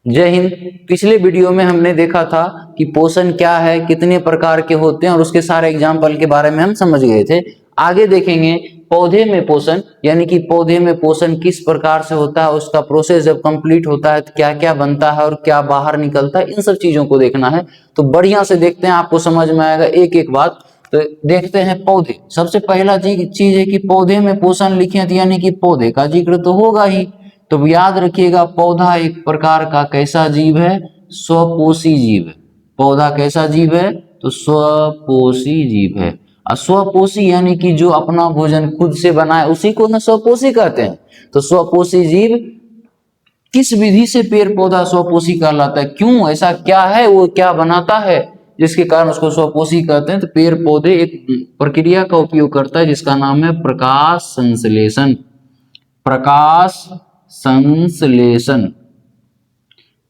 जय हिंद। पिछले वीडियो में हमने देखा था कि पोषण क्या है, कितने प्रकार के होते हैं और उसके सारे एग्जाम्पल के बारे में हम समझ गए थे। आगे देखेंगे पौधे में पोषण, यानी कि पौधे में पोषण किस प्रकार से होता है, उसका प्रोसेस जब कंप्लीट होता है तो क्या क्या बनता है और क्या बाहर निकलता है, इन सब चीजों को देखना है। तो बढ़िया से देखते हैं, आपको समझ में आएगा एक एक बात। तो देखते हैं पौधे। सबसे पहला चीज है कि पौधे में पोषण लिखे, यानी कि पौधे का जिक्र तो होगा ही। तो याद रखिएगा, पौधा एक प्रकार का कैसा जीव है? स्वपोषी जीव है। पौधा कैसा जीव है? तो स्वपोषी जीव है। और स्वपोषी यानी कि जो अपना भोजन खुद से बनाए उसी को ना स्वपोषी कहते हैं। तो स्वपोषी जीव किस विधि से पेड़ पौधा स्वपोषी कहलाता है? क्यों, ऐसा क्या है, वो क्या बनाता है जिसके कारण उसको स्वपोषी कहते हैं? तो पेड़ पौधे एक प्रक्रिया का उपयोग करता है जिसका नाम है प्रकाश संश्लेषण। प्रकाश संश्लेषण।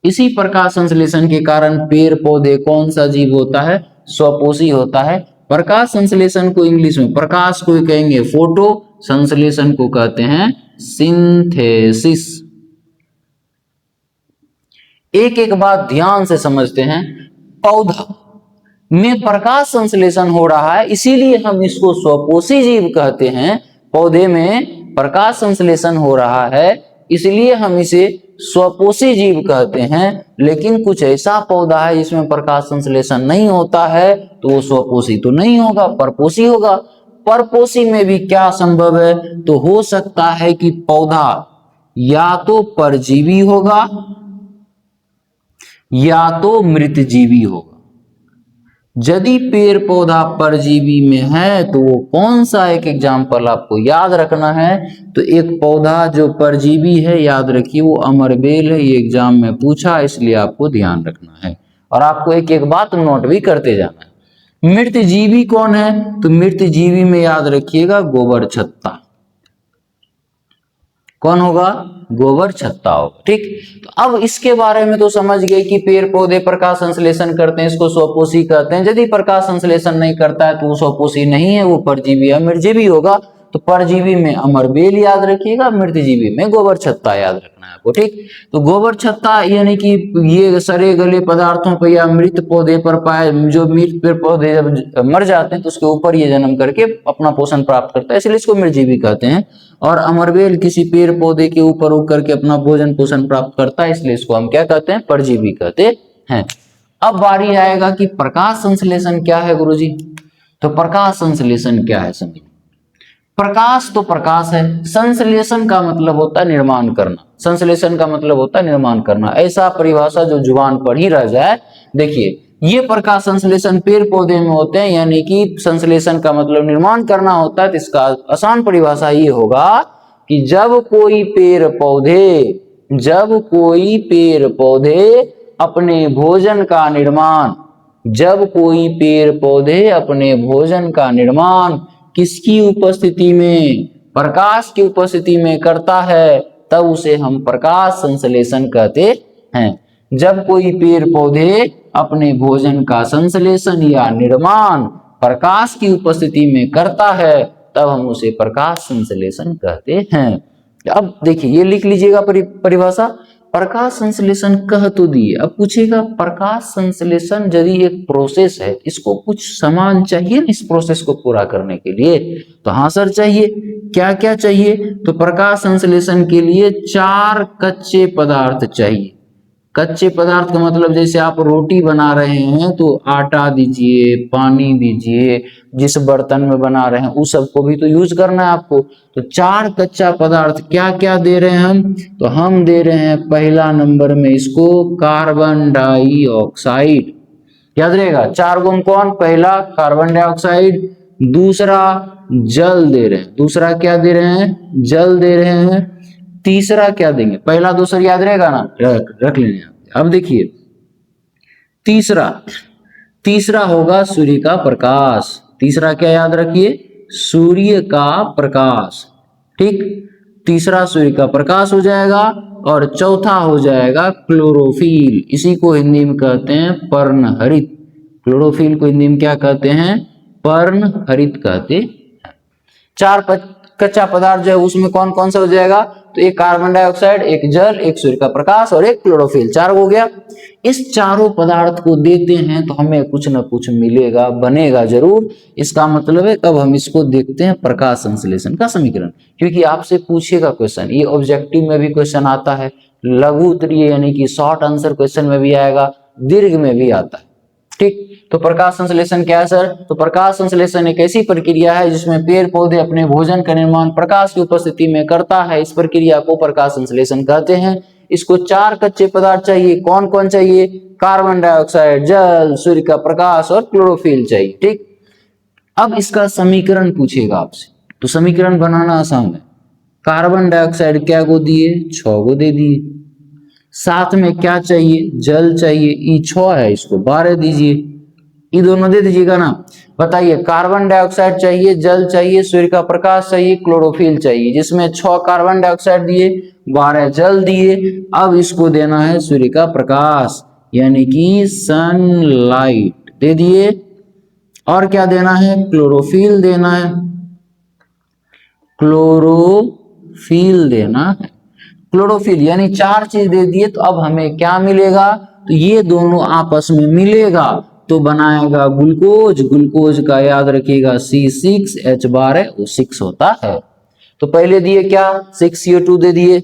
इसी प्रकाश संश्लेषण के कारण पेड़ पौधे कौन सा जीव होता है? स्वपोषी होता है। प्रकाश संश्लेषण को इंग्लिश में प्रकाश को कहेंगे फोटो, संश्लेषण को कहते हैं सिंथेसिस। एक एक बात ध्यान से समझते हैं। पौधा में प्रकाश संश्लेषण हो रहा है, इसीलिए हम इसको स्वपोषी जीव कहते हैं। पौधे में प्रकाश संश्लेषण हो रहा है, इसलिए हम इसे स्वपोषी जीव कहते हैं। लेकिन कुछ ऐसा पौधा है जिसमें प्रकाश संश्लेषण नहीं होता है, तो वो स्वपोषी तो नहीं होगा, परपोषी होगा। परपोषी में भी क्या संभव है? तो हो सकता है कि पौधा या तो परजीवी होगा या तो मृतजीवी होगा। यदि पेड़ पौधा परजीवी में है तो वो कौन सा एक एग्जाम्पल आपको याद रखना है? तो एक पौधा जो परजीवी है, याद रखिए वो अमरबेल है। ये एग्जाम में पूछा, इसलिए आपको ध्यान रखना है और आपको एक एक बात नोट भी करते जाना है। मृतजीवी कौन है? तो मृतजीवी में याद रखिएगा गोबर छत्ता। कौन होगा? गोबर छत्ता होगा। ठीक, तो अब इसके बारे में तो समझ गए कि पेड़ पौधे प्रकाश संश्लेषण करते हैं, इसको स्वपोषी कहते हैं। यदि प्रकाश संश्लेषण नहीं करता है तो वो स्वपोषी नहीं है, वो परजीवी या मृतजीवी होगा। तो परजीवी में अमरबेल याद रखिएगा, मृतजीवी में गोबर छत्ता याद रखना है आपको। ठीक, तो गोबर छत्ता यानी कि ये सड़े गले पदार्थों पर या मृत पौधे पर पाए, जो मृत पेड़ पौधे जब मर जाते हैं तो उसके ऊपर ये जन्म करके अपना पोषण प्राप्त करता है, इसलिए इसको मृतजीवी कहते हैं। और अमरबेल किसी पेड़ पौधे के ऊपर उग करके अपना भोजन पोषण प्राप्त करता है, इसलिए इसको हम क्या कहते हैं? परजीवी कहते हैं। अब बारी आएगा कि प्रकाश संश्लेषण क्या है गुरुजी। तो प्रकाश संश्लेषण क्या है समझिए। प्रकाश तो प्रकाश है, संश्लेषण का मतलब होता है निर्माण करना। संश्लेषण का मतलब होता है निर्माण करना, ऐसा परिभाषा जो जुबान पर ही रह जाए। देखिए, ये प्रकाश संश्लेषण पेड़ पौधे में होते हैं, यानी कि संश्लेषण का मतलब निर्माण करना होता है। तो इसका आसान परिभाषा ये होगा कि जब कोई पेड़ पौधे अपने भोजन का निर्माण, जब कोई पेड़ पौधे अपने भोजन का निर्माण किसकी उपस्थिति में? प्रकाश की उपस्थिति में करता है, तब उसे हम प्रकाश संश्लेषण कहते हैं। जब कोई पेड़ पौधे अपने भोजन का संश्लेषण या निर्माण प्रकाश की उपस्थिति में करता है, तब हम उसे प्रकाश संश्लेषण कहते हैं। अब देखिए, ये लिख लीजिएगा परिभाषा। प्रकाश संश्लेषण कह तो दिए, अब पूछेगा प्रकाश संश्लेषण यदि एक प्रोसेस है, इसको कुछ सामान चाहिए इस प्रोसेस को पूरा करने के लिए। तो हाँ सर चाहिए। क्या क्या चाहिए? तो प्रकाश संश्लेषण के लिए 4 कच्चे पदार्थ चाहिए। कच्चे पदार्थ का मतलब जैसे आप रोटी बना रहे हैं तो आटा दीजिए, पानी दीजिए, जिस बर्तन में बना रहे हैं उस सबको भी तो यूज करना है आपको। तो 4 कच्चा पदार्थ क्या क्या दे रहे हैं हम? तो हम दे रहे हैं पहला नंबर में इसको कार्बन डाइऑक्साइड। याद रहेगा, 4 गुण कौन? पहला कार्बन डाइऑक्साइड, दूसरा जल दे रहे हैं। दूसरा क्या दे रहे हैं? जल दे रहे हैं। तीसरा क्या देंगे? पहला दूसरा याद रहेगा ना, रख लेंगे। अब देखिए, तीसरा होगा सूर्य का प्रकाश। तीसरा क्या याद रखिए? सूर्य का प्रकाश। ठीक, तीसरा सूर्य का प्रकाश हो जाएगा। और चौथा हो जाएगा क्लोरोफिल। इसी को हिंदी में कहते हैं पर्णहरित। क्लोरोफिल को हिंदी में क्या कहते हैं? पर्णहरित कहते हैं। 4 कच्चा पदार्थ जो है उसमें कौन कौन सा हो जाएगा? तो एक कार्बन डाइऑक्साइड, एक जल, एक सूर्य का प्रकाश और एक क्लोरोफिल, 4 हो गया। इस चारों पदार्थ को देते हैं तो हमें कुछ ना कुछ मिलेगा, बनेगा जरूर। इसका मतलब है अब हम इसको देखते हैं प्रकाश संश्लेषण का समीकरण, क्योंकि आपसे पूछेगा क्वेश्चन, ये ऑब्जेक्टिव में भी क्वेश्चन आता है, लघु उत्तरीय यानी कि शॉर्ट आंसर क्वेश्चन में भी आएगा, दीर्घ में भी आता है। ठीक, तो प्रकाश संश्लेषण क्या है सर? तो प्रकाश संश्लेषण एक ऐसी प्रक्रिया है जिसमें पेड़ पौधे अपने भोजन का निर्माण प्रकाश की उपस्थिति में करता है। इस प्रक्रिया को प्रकाश संश्लेषण कहते हैं। इसको 4 कच्चे पदार्थ चाहिए। कौन कौन चाहिए? कार्बन डाइऑक्साइड, जल, सूर्य का प्रकाश और क्लोरोफिल चाहिए। ठीक, अब इसका समीकरण पूछेगा आपसे, तो समीकरण बनाना आसान है। कार्बन डाइऑक्साइड क्या को दिए? 6 को दे दिए। साथ में क्या चाहिए? जल चाहिए, ई 6 है, इसको 12 दीजिए। ये दोनों दे दीजिएगा ना। बताइए, कार्बन डाइऑक्साइड चाहिए, जल चाहिए, सूर्य का प्रकाश चाहिए, क्लोरोफिल चाहिए, जिसमें 6 कार्बन डाइऑक्साइड दिए, 12 जल दिए। अब इसको देना है सूर्य का प्रकाश यानी कि सनलाइट दे दिए। और क्या देना है? क्लोरोफिल देना है, क्लोरोफिल देना है। क्लोरोफिल यानी 4 चीज दे दिए। तो अब हमें क्या मिलेगा? तो ये दोनों आपस में मिलेगा तो बनाएगा ग्लूकोज। ग्लूकोज का याद रखिएगा C6H12O6 होता है। तो पहले दिए क्या? 6CO2 दे दिए,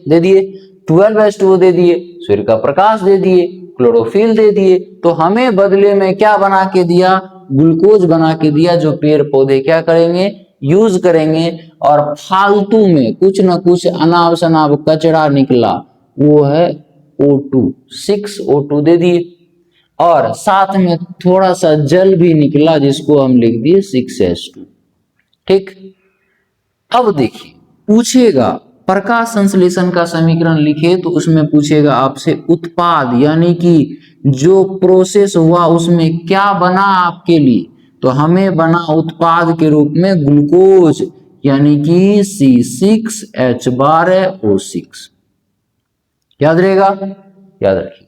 12H2O दे दिए, सूर्य का प्रकाश दे दिए, क्लोरोफिल दे दिए। तो हमें बदले में क्या बना के दिया? ग्लूकोज बना के दिया, जो पेड़ पौधे क्या करेंगे? यूज करेंगे। और फालतू में कुछ ना कुछ अनाब शनाब कचरा निकला, वो है O2, 6O2 दे दिए। और साथ में थोड़ा सा जल भी निकला, जिसको हम लिख दिए 6H2। ठीक, अब देखिए पूछेगा प्रकाश संश्लेषण का समीकरण लिखे, तो उसमें पूछेगा आपसे उत्पाद यानी कि जो प्रोसेस हुआ उसमें क्या बना आपके लिए। तो हमें बना उत्पाद के रूप में ग्लूकोज यानी कि C6H12O6। याद रहेगा? याद रखिए।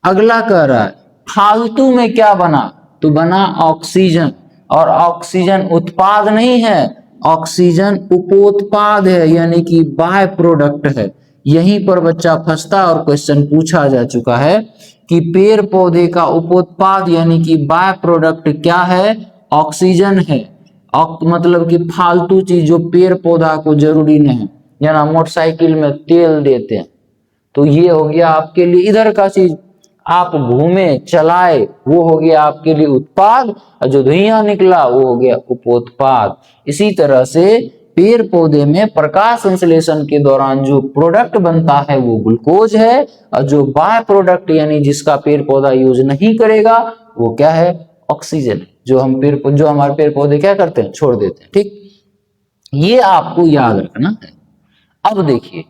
अगला कह रहा है फालतू में क्या बना? तो बना ऑक्सीजन। और ऑक्सीजन उत्पाद नहीं है, ऑक्सीजन उपोत्पाद है यानी कि बाय प्रोडक्ट है। यहीं पर बच्चा फंसता और क्वेश्चन पूछा जा चुका है कि पेड़ पौधे का उपोत्पाद यानी कि बाय प्रोडक्ट क्या है? ऑक्सीजन है। मतलब कि फालतू चीज जो पेड़ पौधा को जरूरी नहीं, या मोटरसाइकिल में तेल देते हैं, तो ये हो गया आपके लिए इधर का चीज। आप घूमे चलाए, वो हो गया आपके लिए उत्पाद, और जो धुआं निकला वो हो गया उपोत्पाद। इसी तरह से पेड़ पौधे में प्रकाश संश्लेषण के दौरान जो प्रोडक्ट बनता है वो ग्लूकोज है, और जो बाय प्रोडक्ट यानी जिसका पेड़ पौधा यूज नहीं करेगा वो क्या है? ऑक्सीजन, जो हमारे पेड़ पौधे क्या करते हैं? छोड़ देते हैं। ठीक, ये आपको याद रखना है। अब देखिए,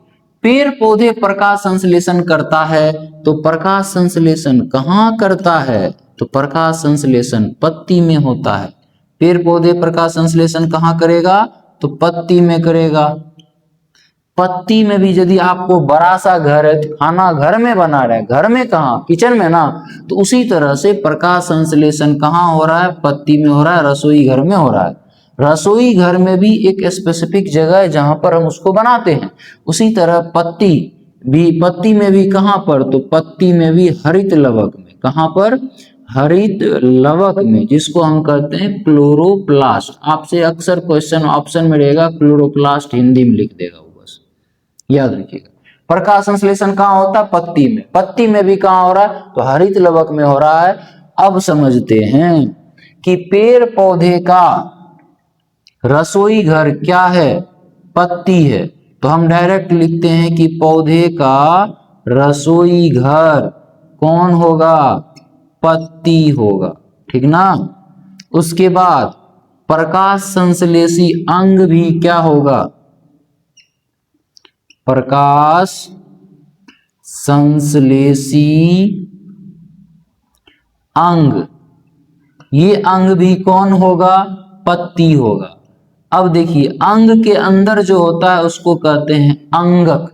पेड़ पौधे प्रकाश संश्लेषण करता है, तो प्रकाश संश्लेषण कहाँ करता है? तो प्रकाश संश्लेषण पत्ती में होता है। पेड़ पौधे प्रकाश संश्लेषण कहाँ करेगा? तो पत्ती में करेगा। पत्ती में भी यदि आपको बड़ा सा घर है, तो खाना घर में बना रहे, घर में कहाँ? किचन में ना। तो उसी तरह से प्रकाश संश्लेषण कहाँ हो रहा है? पत्ती में हो रहा है, रसोई घर में हो रहा है। रसोई घर में भी एक स्पेसिफिक जगह है जहां पर हम उसको बनाते हैं। उसी तरह पत्ती में भी कहां पर? तो पत्ती में भी हरित लवक में। कहां पर? हरित लवक में, जिसको हम कहते हैं क्लोरोप्लास्ट। आपसे अक्सर क्वेश्चन ऑप्शन में रहेगा क्लोरोप्लास्ट, हिंदी में लिख देगा वो, बस याद रखिएगा। प्रकाश संश्लेषण कहाँ होता है? पत्ती में। पत्ती में भी कहाँ हो रहा है? तो हरित लवक में हो रहा है। अब समझते हैं कि पेड़ पौधे का रसोई घर क्या है? पत्ती है। तो हम डायरेक्ट लिखते हैं कि पौधे का रसोई घर कौन होगा? पत्ती होगा। ठीक ना। उसके बाद प्रकाश संश्लेषी अंग भी क्या होगा? प्रकाश संश्लेषी अंग। ये अंग भी कौन होगा? पत्ती होगा। अब देखिए, अंग के अंदर जो होता है उसको कहते हैं अंगक।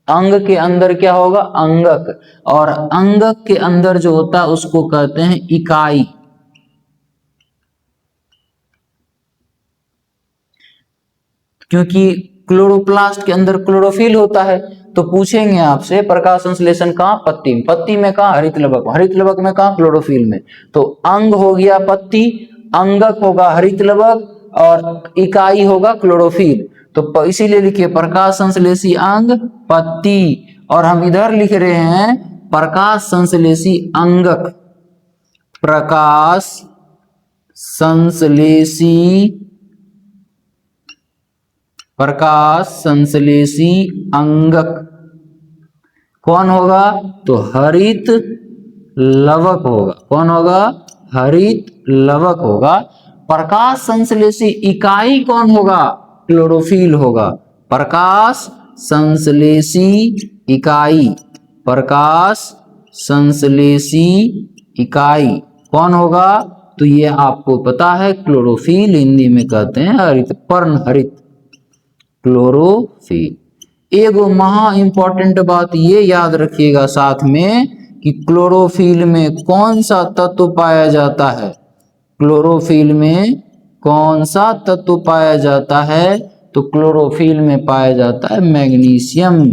अंग के अंदर क्या होगा? अंगक। और अंगक के अंदर जो होता है उसको कहते हैं इकाई। क्योंकि क्लोरोप्लास्ट के अंदर क्लोरोफिल होता है। तो पूछेंगे आपसे प्रकाश संश्लेषण कहाँ? पत्ती में। पत्ती में कहाँ? हरित लवक में। हरित लवक में कहाँ? क्लोरोफिल में। तो अंग हो गया पत्ती, अंगक होगा हरित लवक और इकाई होगा क्लोरोफिल। तो इसीलिए लिखिए प्रकाश संश्लेषी अंग पत्ती, और हम इधर लिख रहे हैं प्रकाश संश्लेषी अंगक। प्रकाश संश्लेषी, प्रकाश संश्लेषी अंगक कौन होगा? तो हरित लवक होगा। कौन होगा? हरित लवक होगा। प्रकाश संश्लेषी इकाई कौन होगा? क्लोरोफिल होगा। प्रकाश संश्लेषी इकाई, प्रकाश संश्लेषी इकाई कौन होगा? तो ये आपको पता है क्लोरोफिल, हिंदी में कहते हैं हरित, पर्णहरित क्लोरोफिल। एक महा इंपॉर्टेंट बात ये याद रखिएगा साथ में कि क्लोरोफिल में कौन सा तत्व पाया जाता है? क्लोरोफिल में कौन सा तत्व पाया जाता है? तो क्लोरोफिल में पाया जाता है मैग्नीशियम।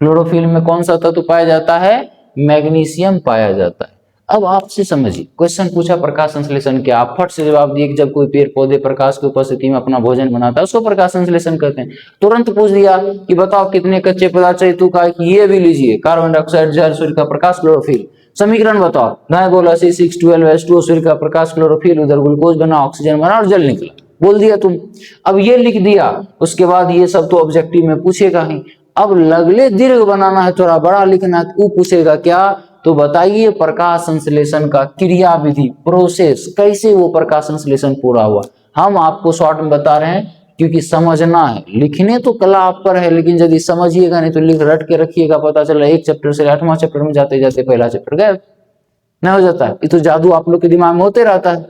क्लोरोफिल में कौन सा तत्व पाया जाता है? मैग्नीशियम पाया जाता है। अब आपसे समझिए, क्वेश्चन पूछा प्रकाश संश्लेषण क्या, आप फट से जवाब दिए कि जब कोई पेड़ पौधे प्रकाश की उपस्थिति में अपना भोजन बनाता है उसको प्रकाश संश्लेषण कहते हैं। तुरंत पूछ दिया कि बताओ कितने कच्चे पदार्थ चाहिए, तू कहा कि ये भी लीजिए, कार्बन डाइऑक्साइड, जल, सूर्य का प्रकाश, क्लोरोफिल। समीकरण बताओ, दाएं बोला C612H2O, सूर्य का प्रकाश, क्लोरोफिल, उधर ग्लूकोज बना, ऑक्सीजन बना और जल निकला। बोल दिया तुम। अब ये लिख दिया, उसके बाद ये सब तो ऑब्जेक्टिव में पूछेगा ही। अब लगले दीर्घ बनाना है, थोड़ा बड़ा लिखना है, वो पूछेगा क्या? तो बताइए प्रकाश संश्लेषण का क्रिया विधि, प्रोसेस, कैसे वो प्रकाश संश्लेषण पूरा हुआ। हम आपको शॉर्ट में बता रहे हैं क्योंकि समझना है। लिखने तो कला आप पर है, लेकिन यदि समझिएगा नहीं तो लिख रट के रखिएगा, पता चला एक चैप्टर से 8वां चैप्टर में जाते जाते पहला चैप्टर गया नहीं हो जाता है। ये तो जादू आप लोग के दिमाग में होते रहता है,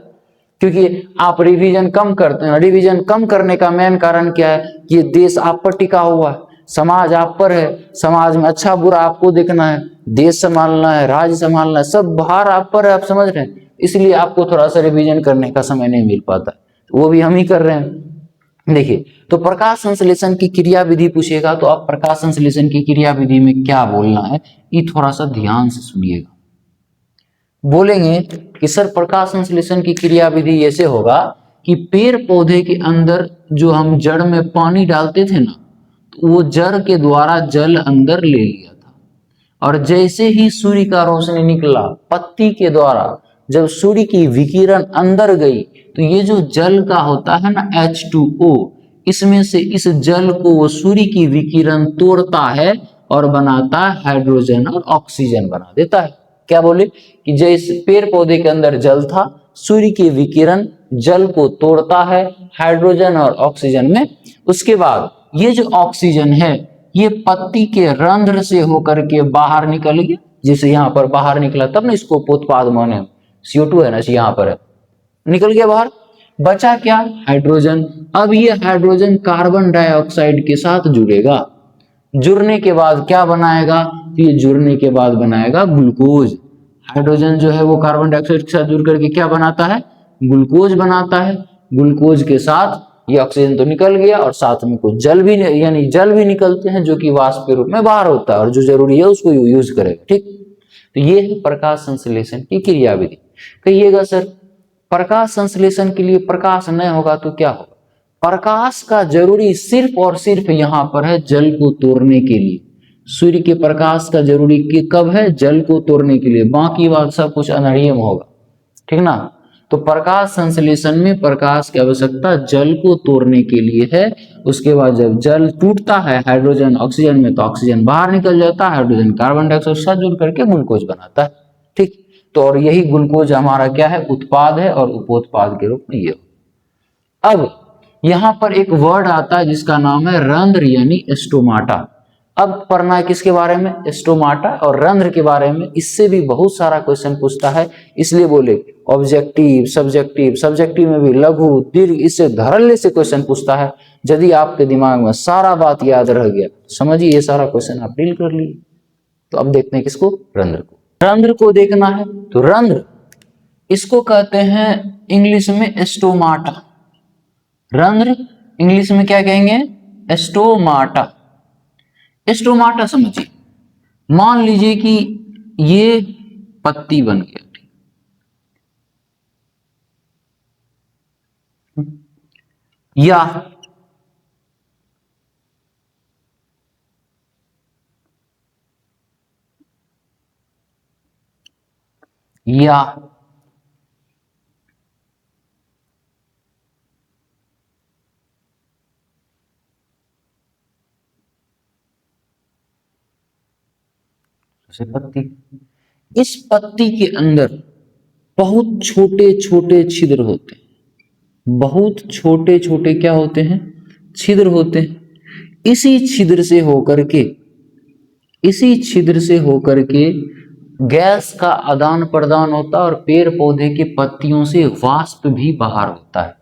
क्योंकि आप रिवीजन कम करते हैं। रिवीजन कम करने का मेन कारण क्या है? ये देश आप पर टिका हुआ है, समाज आप पर है, समाज में अच्छा बुरा आपको देखना है, देश संभालना है, राज्य संभालना है, सब भार आप पर है, आप समझ रहे हैं। इसलिए आपको थोड़ा सा रिवीजन करने का समय नहीं मिल पाता, वो भी हम ही कर रहे हैं। देखिए, तो प्रकाश संश्लेषण की क्रिया विधि पूछेगा तो आप प्रकाश संश्लेषण की क्रिया विधि में क्या बोलना है ये थोड़ा सा ध्यान से सुनिएगा। बोलेंगे कि सर प्रकाश संश्लेषण की क्रिया विधि ऐसे होगा कि पेड़ पौधे के अंदर जो हम जड़ में पानी डालते थे ना, तो वो जड़ के द्वारा जल अंदर ले लिया था, और जैसे ही सूर्य का रोशनी निकला पत्ती के द्वारा, जब सूर्य की विकिरण अंदर गई तो ये जो जल का होता है ना H2O, इसमें से इस जल को वो सूर्य की विकिरण तोड़ता है और बनाता है हाइड्रोजन और ऑक्सीजन बना देता है। क्या बोले कि जैसे पेड़ पौधे के अंदर जल था, सूर्य की विकिरण जल को तोड़ता है हाइड्रोजन और ऑक्सीजन में। उसके बाद ये जो ऑक्सीजन है ये पत्ती के रंध्र से होकर के बाहर निकल गया, जैसे यहाँ पर बाहर निकला तब ना इसको पोतपाद माने, CO2 है ना, यहाँ पर है, निकल गया बाहर, बचा क्या? हाइड्रोजन। अब ये हाइड्रोजन कार्बन डाइऑक्साइड के साथ जुड़ेगा, जुड़ने के बाद क्या बनाएगा? ये जुड़ने के बाद बनाएगा ग्लूकोज। हाइड्रोजन जो है वो कार्बन डाइऑक्साइड के साथ जुड़ करके क्या बनाता है? ग्लूकोज बनाता है। ग्लूकोज के साथ ये ऑक्सीजन तो निकल गया और साथ में कुछ जल भी, यानी जल भी निकलते हैं जो कि वाष्प के रूप में बाहर होता है, और जो जरूरी है उसको यूज करेगा। ठीक, तो ये है प्रकाश संश्लेषण की क्रिया विधि। कहिएगा सर प्रकाश संश्लेषण के लिए प्रकाश नहीं होगा तो क्या होगा? प्रकाश का जरूरी सिर्फ और सिर्फ यहाँ पर है जल को तोड़ने के लिए। सूर्य के प्रकाश का जरूरी कब है? जल को तोड़ने के लिए, बाकी बात सब कुछ अनरियम होगा। ठीक ना? तो प्रकाश संश्लेषण में प्रकाश की आवश्यकता जल को तोड़ने के लिए है। उसके बाद जब जल टूटता है हाइड्रोजन ऑक्सीजन में तो ऑक्सीजन बाहर निकल जाता है, हाइड्रोजन कार्बन डाइऑक्साइड के साथ जुड़ करके ग्लूकोज बनाता है। ठीक, तो और यही ग्लूकोज हमारा क्या है? उत्पाद है, और उपोत्पाद के रूप में ये। अब यहां पर एक वर्ड आता है जिसका नाम है रंध्र यानी स्टोमाटा। अब पढ़ना है किसके बारे में? स्टोमाटा और रंध्र के बारे में। इससे भी बहुत सारा क्वेश्चन पूछता है, इसलिए बोले ऑब्जेक्टिव, सब्जेक्टिव, सब्जेक्टिव में भी लघु, दीर्घ, इससे धड़ल्ले से क्वेश्चन पूछता है। यदि आपके दिमाग में सारा बात याद रह गया, समझिए ये सारा क्वेश्चन आप डील कर लिए। तो अब देखते हैं किसको? रंध्र को। रंध्र को देखना है तो रंध्र इसको कहते हैं इंग्लिश में स्टोमाटा। रंध्र इंग्लिश में क्या कहेंगे? एस्टोमाटा। एस्टोमाटा समझिए, मान लीजिए कि ये पत्ती बन गया, या या जैसे पत्ती, इस पत्ती के अंदर बहुत छोटे छोटे छिद्र होते हैं, बहुत छोटे छोटे क्या होते हैं, छिद्र होते हैं। इसी छिद्र से होकर के गैस का आदान प्रदान होता है और पेड़ पौधे की पत्तियों से वाष्प भी बाहर होता है,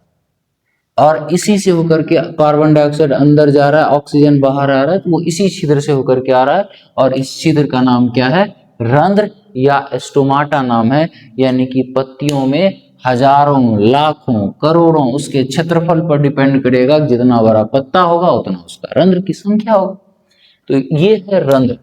और इसी से होकर के कार्बन डाइऑक्साइड अंदर जा रहा है, ऑक्सीजन बाहर आ रहा है, तो वो इसी छिद्र से होकर के आ रहा है। और इस छिद्र का नाम क्या है, रंध्र या स्टोमाटा नाम है। यानी कि पत्तियों में हजारों, लाखों, करोड़ों, उसके क्षेत्रफल पर डिपेंड करेगा, जितना बड़ा पत्ता होगा उतना उसका रंध्र की संख्या होगा। तो ये है रंध्र।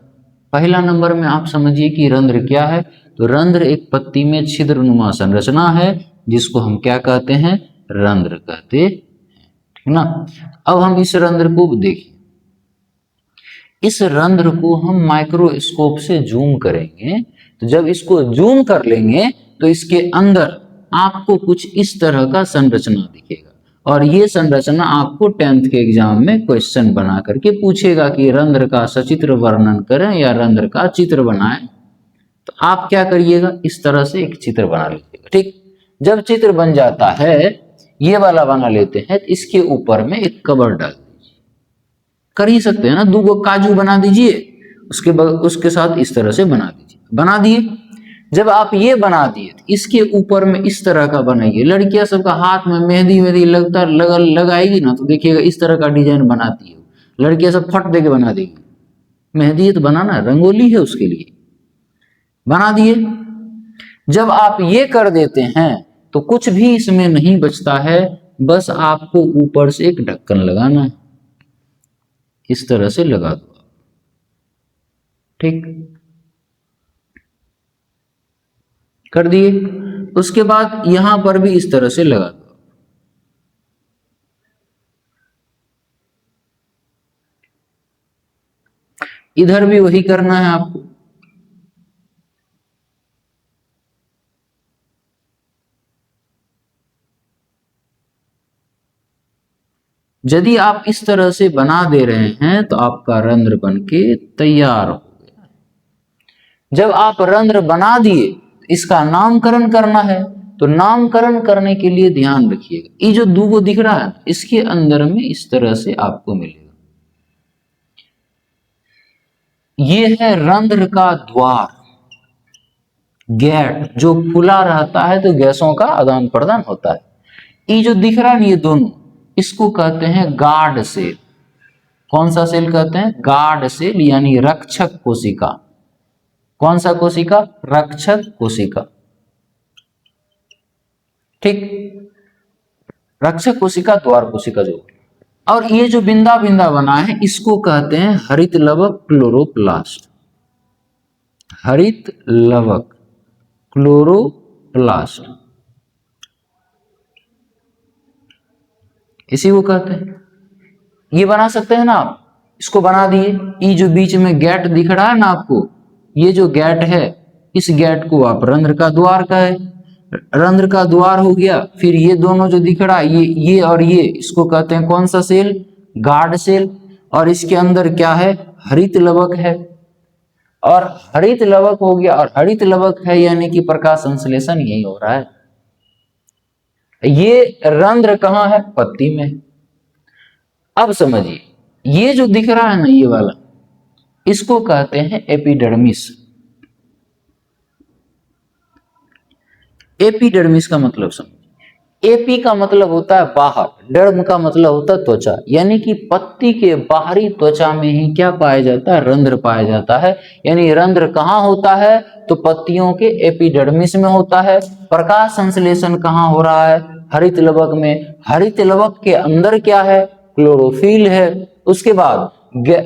पहला नंबर में आप समझिए कि रंध्र क्या है। तो रंध्र एक पत्ती में छिद्रनुमा संरचना है, जिसको हम क्या कहते हैं, रंध्र कहते हैं, ठीक ना। अब हम इस रंध्र को देखें, इस रंध्र को हम माइक्रोस्कोप से जूम करेंगे। तो जब इसको जूम कर लेंगे तो इसके अंदर आपको कुछ इस तरह का संरचना दिखेगा, और ये संरचना आपको 10th के एग्जाम में क्वेश्चन बना करके पूछेगा कि रंध्र का सचित्र वर्णन करें या रंध्र का चित्र बनाएं। तो आप क्या करिएगा, इस तरह से एक चित्र बना लीजिएगा, ठीक। जब चित्र बन जाता है, ये वाला बना लेते हैं, तो इसके ऊपर में एक कवर डाल दीजिए, कर ही सकते हैं ना, 2 काजू बना दीजिए, उसके साथ इस तरह से बना दीजिए, बना दिए। जब आप ये बना दिए, इसके ऊपर में इस तरह का बनाइए। लड़कियां सबका हाथ में मेहंदी लगाएगी ना, तो देखिएगा इस तरह का डिजाइन बनाती है। लड़कियां सब फट दे के बना देगी, मेहंदी है तो बनाना, रंगोली है उसके लिए, बना दिए। जब आप ये कर देते हैं तो कुछ भी इसमें नहीं बचता है, बस आपको ऊपर से एक ढक्कन लगाना है, इस तरह से लगा दो, ठीक, कर दिए। उसके बाद यहां पर भी इस तरह से लगा दो। इधर भी वही करना है आपको। यदि आप इस तरह से बना दे रहे हैं तो आपका रंध्र बनके तैयार हो गया। जब आप रंध्र बना दिए, इसका नामकरण करना है। तो नामकरण करने के लिए ध्यान रखिएगा, ये जो 2 दिख रहा है, इसके अंदर में इस तरह से आपको मिलेगा, ये है रंध्र का द्वार, गेट, जो खुला रहता है तो गैसों का आदान प्रदान होता है। ये जो दिख रहा है, ये दोनों, इसको कहते हैं गार्ड सेल। कौन सा सेल कहते हैं, गार्ड सेल, यानी रक्षक कोशिका। कौन सा कोशिका, रक्षक कोशिका, ठीक, रक्षक कोशिका, द्वार कोशिका जो। और ये जो बिंदा बिंदा बना है, इसको कहते हैं हरित लवक क्लोरोप्लास्ट। हरित लवक क्लोरोप्लास्ट, इसी को कहते हैं। ये बना सकते हैं ना आप, इसको बना दिए। ये जो बीच में गेट दिख रहा है ना आपको, ये जो गेट है, इस गेट को आप रंध्र का द्वार कहे, रंध्र का द्वार हो गया। फिर ये दोनों जो दिख रहा है, ये और ये, इसको कहते हैं कौन सा सेल, गार्ड सेल। और इसके अंदर क्या है, हरित लवक है, और हरित लवक हो गया, और हरित लवक है यानी कि प्रकाश संश्लेषण यही हो रहा है। ये रंध्र कहां है, पत्ती में। अब समझिए, ये जो दिख रहा है ना, ये वाला, इसको कहते हैं एपिडर्मिस। एपिडर्मिस का मतलब समझिए, एपी का मतलब होता है बाहर, डर्म का मतलब होता है त्वचा, यानी कि पत्ती के बाहरी त्वचा में ही क्या पाया जाता है, रंध्र पाया जाता है। यानी रंध्र कहाँ होता है, तो पत्तियों के एपिडर्मिस में होता है। प्रकाश संश्लेषण कहाँ हो रहा है, हरित लवक में। हरित लवक के अंदर क्या है, क्लोरोफिल है। उसके बाद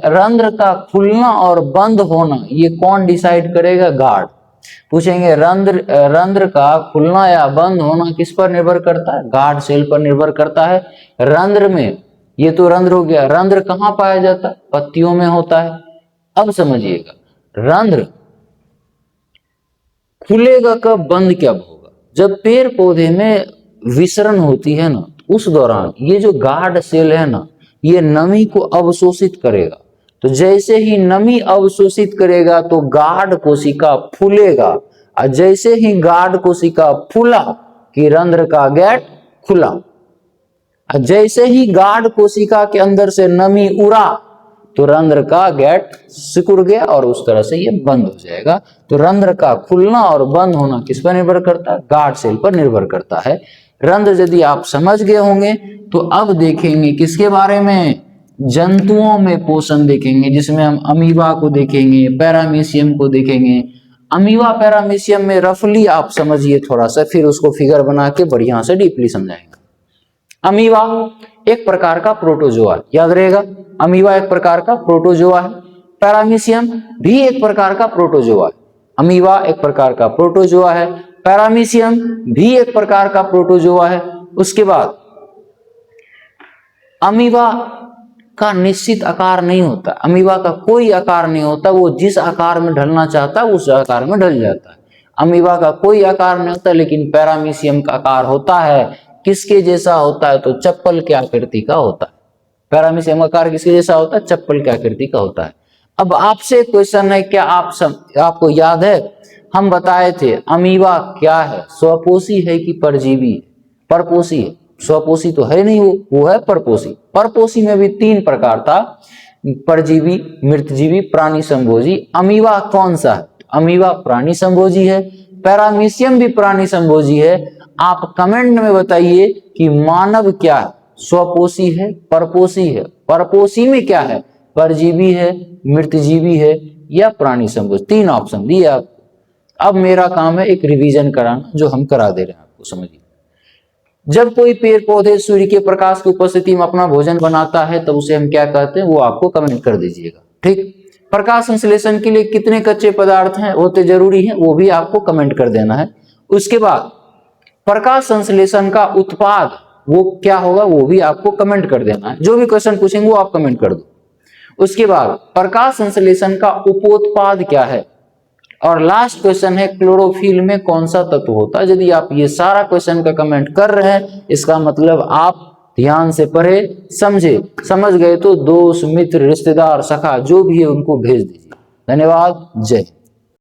रंध्र का खुलना और बंद होना ये कौन डिसाइड करेगा? गार्ड। पूछेंगे रंध्र का खुलना या बंद होना किस पर निर्भर करता है? गार्ड सेल पर निर्भर करता है। रंध्र में, ये तो रंध्र हो गया, रंध्र कहाँ पाया जाता है? पत्तियों में होता है। अब समझिएगा, रंध्र खुलेगा कब, बंद कब होगा? जब पेड़ पौधे में विसरण होती है ना, उस दौरान ये जो गार्ड सेल है ना, ये नमी को अवशोषित करेगा। तो जैसे ही नमी अवशोषित करेगा तो गार्ड कोशिका फूलेगा, और जैसे ही गार्ड कोशिका फूला कि रंध्र का गेट खुला, और जैसे ही गार्ड कोशिका के अंदर से नमी उड़ा तो रंध्र का गेट सिकुड़ गया और उस तरह से ये बंद हो जाएगा। तो रंध्र का खुलना और बंद होना किस पर निर्भर करता है? गार्ड सेल पर निर्भर करता है। रंध्र यदि आप समझ गए होंगे तो अब देखेंगे किसके बारे में? जंतुओं में पोषण देखेंगे, जिसमें हम अमीबा को देखेंगे, पैरामीशियम को देखेंगे। अमीबा पैरामीशियम में रफली आप समझिए थोड़ा सा, फिर उसको फिगर बना के बढ़िया से डीपली समझाएंगे। अमीबा एक प्रकार का प्रोटोजोआ, याद रहेगा, अमीबा एक प्रकार का प्रोटोजोआ है। पैरामीशियम भी एक प्रकार का प्रोटोजोआ है। अमीबा एक प्रकार का प्रोटोजोआ है, पैरामीशियम भी एक प्रकार का प्रोटोजोआ है। उसके बाद अमीबा का निश्चित आकार नहीं होता, अमीबा का कोई आकार नहीं होता, वो जिस आकार में ढलना चाहता है उस आकार में ढल जाता है। अमीबा का कोई आकार नहीं होता, लेकिन पैरामीशियम का आकार होता है। किसके जैसा होता है? तो चप्पल की आकृति का होता है। पैरामीशियम का आकार किसके जैसा होता है? चप्पल की आकृति का होता है। अब आपसे क्वेश्चन है, क्या आपको याद है हम बताए थे अमीबा क्या है? स्वपोषी है कि परजीवी? परपोषी है। स्वपोषी तो है नहीं, वो है परपोषी। परपोषी में भी 3 प्रकार था, परजीवी, मृतजीवी, प्राणी संभोजी। अमीबा कौन सा है? अमीबा प्राणी संभोजी है। पैरामीशियम भी प्राणी संभोजी है। आप कमेंट में बताइए कि मानव क्या है? स्वपोषी है, परपोषी है? परपोषी में क्या है? परजीवी है, मृतजीवी है या प्राणी संभोजी? 3 ऑप्शन दिए आप। अब मेरा काम है एक रिवीजन कराना, जो हम करा दे रहे हैं आपको। समझिए, जब कोई पेड़ पौधे सूर्य के प्रकाश की उपस्थिति में अपना भोजन बनाता है तब उसे हम क्या कहते हैं, वो आपको कमेंट कर दीजिएगा। ठीक, प्रकाश संश्लेषण के लिए कितने कच्चे पदार्थ हैं होते जरूरी है, वो भी आपको कमेंट कर देना है। उसके बाद प्रकाश संश्लेषण का उत्पाद वो क्या होगा, वो भी आपको कमेंट कर देना है। जो भी क्वेश्चन पूछेंगे वो आप कमेंट कर दो। उसके बाद प्रकाश संश्लेषण का उपोत्पाद क्या है, और लास्ट क्वेश्चन है क्लोरोफिल में कौन सा तत्व होता है। यदि आप ये सारा क्वेश्चन का कमेंट कर रहे हैं, इसका मतलब आप ध्यान से पढ़े, समझे। समझ गए तो दोस्त, मित्र, रिश्तेदार, सखा जो भी है उनको भेज दीजिए। धन्यवाद। जय।